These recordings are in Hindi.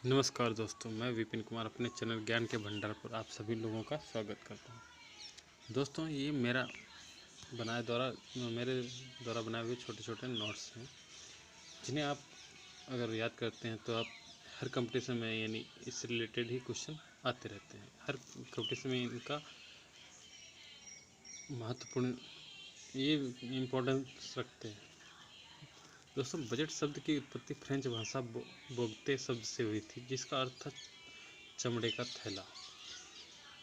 नमस्कार दोस्तों, मैं विपिन कुमार अपने चैनल ज्ञान के भंडार पर आप सभी लोगों का स्वागत करता हूं। दोस्तों, ये मेरे द्वारा बनाए हुए छोटे छोटे नोट्स हैं, जिन्हें आप अगर याद करते हैं तो आप हर कंपटीशन में यानी इससे रिलेटेड ही क्वेश्चन आते रहते हैं। हर कंपटीशन में इनका महत्वपूर्ण ये इम्पोर्टेंस रखते हैं। दोस्तों, बजट शब्द की उत्पत्ति फ्रेंच भाषा बोगते शब्द से हुई थी, जिसका अर्थ था चमड़े का थैला।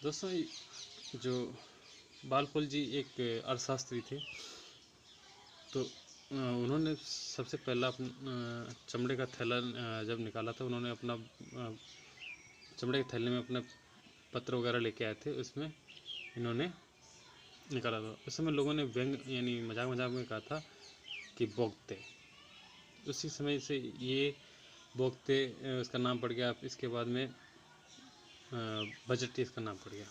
दोस्तों, जो बालपोल जी एक अर्थशास्त्री थे, तो उन्होंने सबसे पहला चमड़े का थैला जब निकाला था, उन्होंने अपना चमड़े के थैले में अपना पत्र वगैरह लेके आए थे, उसमें इन्होंने निकाला था। उस समय लोगों ने व्यंग यानी मजाक मजाक में कहा था कि बोगते। उसी समय से ये बोगते उसका नाम पड़ गया। इसके बाद में बजट इसका नाम पड़ गया।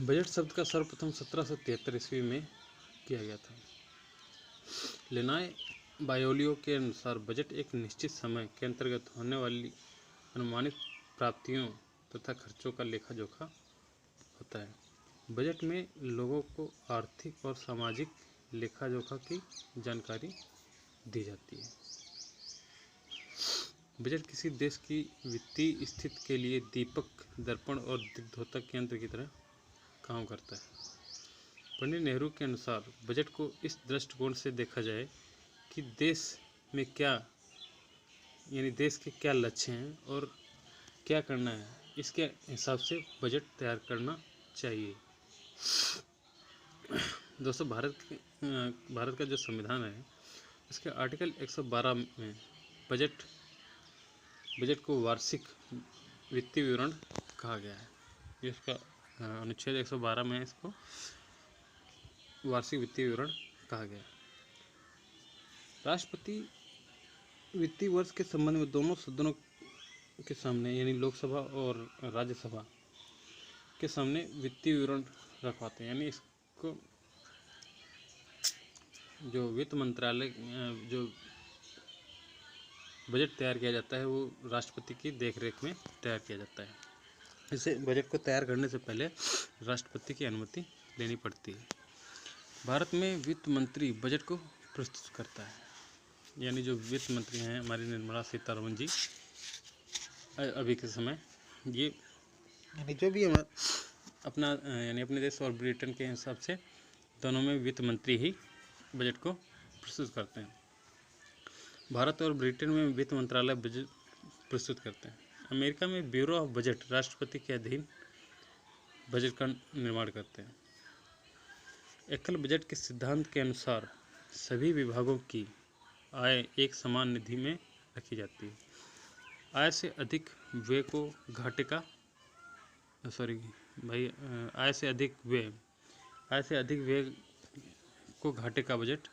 बजट शब्द का सर्वप्रथम 1773 ईस्वी में किया गया था। लेनाय बायोलियो के अनुसार बजट एक निश्चित समय के अंतर्गत होने वाली अनुमानित प्राप्तियों तथा खर्चों का लेखा जोखा होता है। बजट में लोगों को आर्थिक और सामाजिक लेखा जोखा की जानकारी दी जाती है। बजट किसी देश की वित्तीय स्थिति के लिए दीपक, दर्पण और दिग्द्योतक यंत्र की तरह काम करता है। पंडित नेहरू के अनुसार बजट को इस दृष्टिकोण से देखा जाए कि देश में देश के क्या लक्ष्य हैं और क्या करना है, इसके हिसाब से बजट तैयार करना चाहिए। दोस्तों, भारत का जो संविधान है, इसके आर्टिकल 112 में बजट को वार्षिक वित्तीय विवरण कहा गया है। इसका अनुच्छेद 112 में इसको वार्षिक वित्तीय विवरण कहा गया है। राष्ट्रपति वित्तीय वर्ष के संबंध में दोनों सदनों के सामने यानी लोकसभा और राज्यसभा के सामने वित्तीय विवरण रखवाते हैं। यानी इसको जो वित्त मंत्रालय जो बजट तैयार किया जाता है, वो राष्ट्रपति की देखरेख में तैयार किया जाता है। इसे बजट को तैयार करने से पहले राष्ट्रपति की अनुमति लेनी पड़ती है। भारत में वित्त मंत्री बजट को प्रस्तुत करता है। यानी जो वित्त मंत्री हैं हमारी निर्मला सीतारमण जी, अभी के समय ये यानी जो भी अपना अपने देश और ब्रिटेन के हिसाब से दोनों में वित्त मंत्री ही बजट को प्रस्तुत करते हैं। भारत और ब्रिटेन में वित्त मंत्रालय बजट प्रस्तुत करते हैं। अमेरिका में ब्यूरो ऑफ बजट राष्ट्रपति के अधीन बजट का निर्माण करते हैं। एकल बजट के सिद्धांत के अनुसार सभी विभागों की आय एक समान निधि में रखी जाती है। आय से अधिक व्यय को घाटे का को घाटे का बजट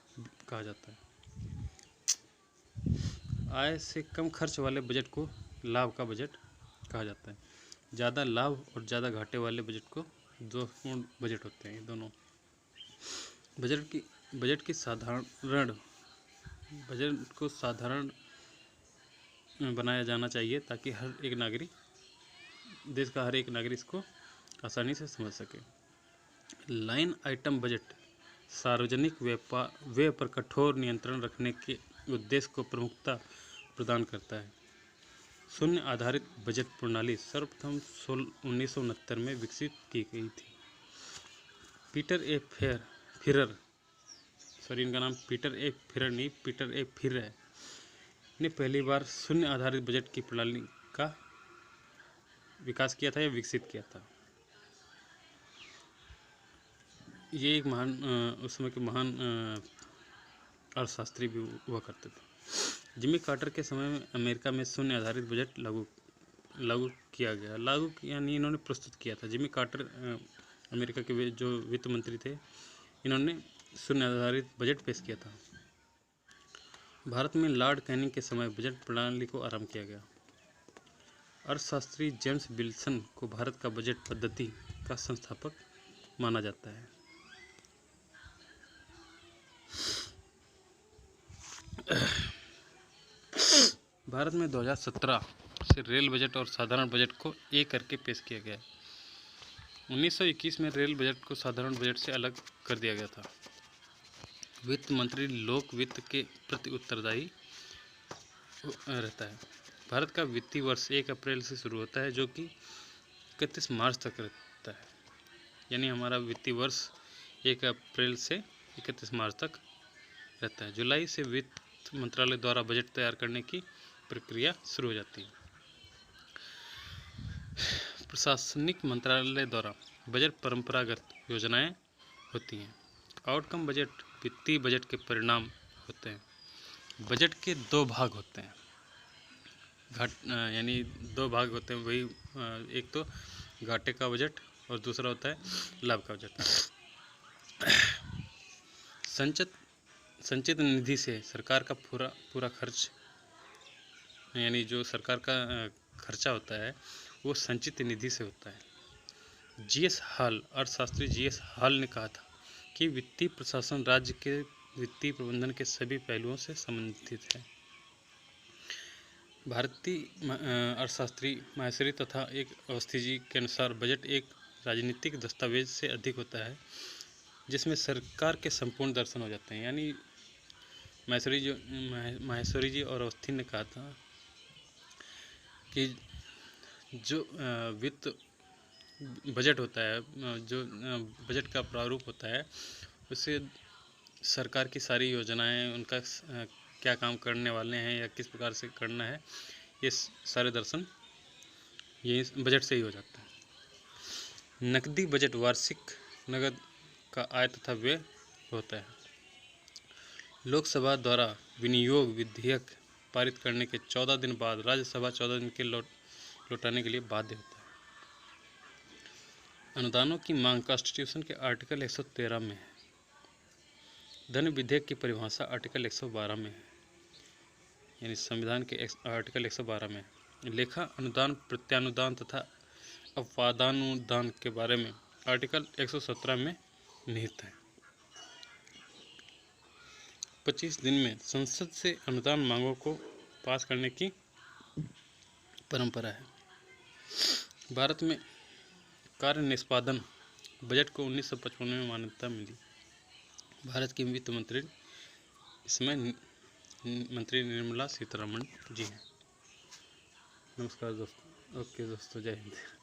कहा जाता है। आय से कम खर्च वाले बजट को लाभ का बजट कहा जाता है। ज़्यादा लाभ और ज़्यादा घाटे वाले बजट को दोषपूर्ण बजट होते हैं। दोनों बजट को साधारण बनाया जाना चाहिए, ताकि देश का हर एक नागरिक इसको आसानी से समझ सके। लाइन आइटम बजट सार्वजनिक व्यय पर कठोर नियंत्रण रखने के उद्देश्य को प्रमुखता प्रदान करता है। शून्य आधारित बजट प्रणाली सर्वप्रथम 1969 में विकसित की गई थी। इनका नाम पीटर ए फिरर ने पहली बार शून्य आधारित बजट की प्रणाली का विकास किया था या विकसित किया था। ये एक उस समय के महान अर्थशास्त्री भी हुआ करते थे। जिमी कार्टर के समय में अमेरिका में शून्य आधारित बजट लागू किया गया। यानी इन्होंने प्रस्तुत किया था। जिमी कार्टर अमेरिका के जो वित्त मंत्री थे, इन्होंने शून्य आधारित बजट पेश किया था। भारत में लॉर्ड कैनिंग के समय बजट प्रणाली को आरंभ किया गया। अर्थशास्त्री जेम्स विल्सन को भारत का बजट पद्धति का संस्थापक माना जाता है। भारत में 2017 से रेल बजट और साधारण बजट को एक करके पेश किया गया। 1921 में रेल बजट को साधारण बजट से अलग कर दिया गया था। वित्त मंत्री लोक वित्त के प्रति उत्तरदायी रहता है। भारत का वित्तीय वर्ष 1 अप्रैल से शुरू होता है जो कि 31 मार्च तक रहता है। यानी हमारा वित्तीय वर्ष 1 अप्रैल से 31 मार्च तक रहता है। जुलाई से वित्त मंत्रालय द्वारा बजट तैयार करने की प्रक्रिया शुरू हो जाती है। प्रशासनिक मंत्रालय द्वारा बजट परंपरागत योजनाएं होती हैं। आउटकम बजट वित्तीय बजट के परिणाम होते हैं। बजट के दो भाग होते हैं, यानी दो भाग होते हैं वही, एक तो घाटे का बजट और दूसरा होता है लाभ का बजट। संचित निधि से सरकार का पूरा खर्च, यानी जो सरकार का खर्चा होता है वो संचित निधि से होता है। जीएस हॉल, अर्थशास्त्री जीएस हॉल ने कहा था कि वित्तीय प्रशासन राज्य के वित्तीय प्रबंधन के सभी पहलुओं से संबंधित है। भारतीय अर्थशास्त्री माहेश्वरी तथा एक अवस्थी जी के अनुसार बजट एक राजनीतिक दस्तावेज से अधिक होता है जिसमें सरकार के संपूर्ण दर्शन हो जाते हैं। यानी माहेश्वरी जी और अवस्थी ने कहा था कि जो वित्त बजट होता है, जो बजट का प्रारूप होता है, उससे सरकार की सारी योजनाएं, उनका क्या काम करने वाले हैं या किस प्रकार से करना है, ये सारे दर्शन ये बजट से ही हो जाता है। नकदी बजट वार्षिक नकद का आय तथा व्यय होता है। लोकसभा द्वारा विनियोग विधेयक पारित करने के 14 दिन बाद राज्यसभा 14 दिन के लौटाने के लिए बाध्य होता है। अनुदानों की मांग कॉन्स्टिट्यूशन के आर्टिकल 113 में है। धन विधेयक की परिभाषा आर्टिकल 112 में है, यानी संविधान के आर्टिकल 112 में है। लेखा अनुदान, प्रत्यानुदान तथा अपवादानुदान के बारे में आर्टिकल 117 में निहित है। 25 दिन में संसद से अनुदान मांगों को पास करने की परंपरा है। भारत में कार्य निष्पादन बजट को 1955 में मान्यता मिली। भारत की वित्त मंत्री इसमें मंत्री निर्मला सीतारमण जी हैं। नमस्कार दोस्तों। ओके दोस्तों, जय हिंद।